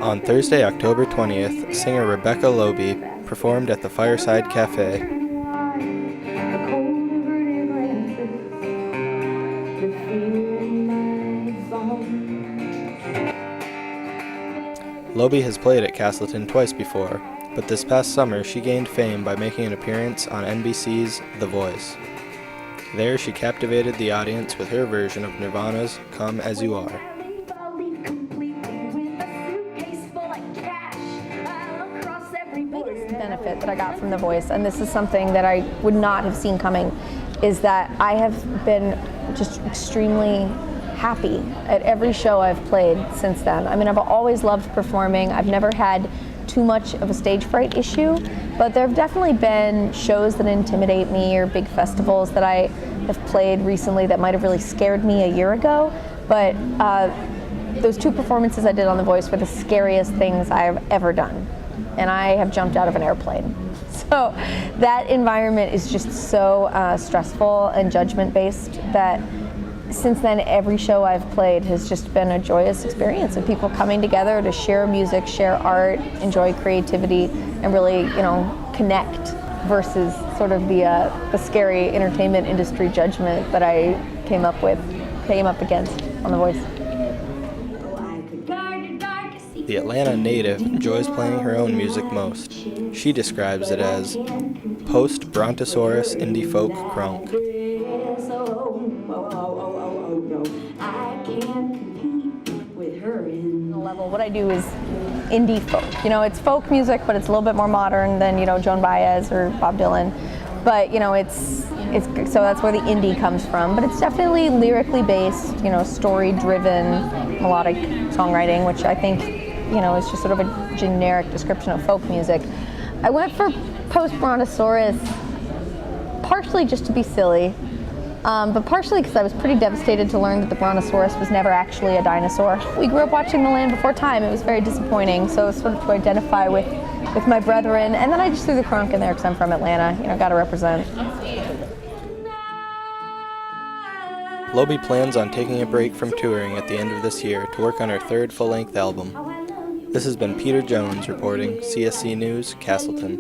On Thursday, October 20th, singer Rebecca Loebe performed at the Fireside Cafe. Loebe has played at Castleton twice before, but this past summer she gained fame by making an appearance on NBC's The Voice. There she captivated the audience with her version of Nirvana's Come As You Are. Benefit that I got from The Voice, and this is something that I would not have seen coming, is that I have been just extremely happy at every show I've played since then. I mean, I've always loved performing. I've never had too much of a stage fright issue, but there have definitely been shows that intimidate me or big festivals that I have played recently that might have really scared me a year ago, but those two performances I did on The Voice were the scariest things I've ever done. And I have jumped out of an airplane. So that environment is just so stressful and judgment-based that since then every show I've played has just been a joyous experience of people coming together to share music, share art, enjoy creativity, and really, connect versus sort of the scary entertainment industry judgment that I came up against on The Voice. The Atlanta native enjoys playing her own music most. She describes it as post-brontosaurus indie folk crunk. What I do is indie folk. It's folk music, but it's a little bit more modern than Joan Baez or Bob Dylan. But it's so that's where the indie comes from. But it's definitely lyrically based, story-driven, melodic songwriting, which I think is just sort of a generic description of folk music. I went for post-brontosaurus partially just to be silly, but partially because I was pretty devastated to learn that the brontosaurus was never actually a dinosaur. We grew up watching The Land Before Time. It was very disappointing, so sort of to identify with my brethren. And then I just threw the crunk in there because I'm from Atlanta, got to represent. Loebe plans on taking a break from touring at the end of this year to work on her third full-length album. This has been Peter Jones reporting, CSC News, Castleton.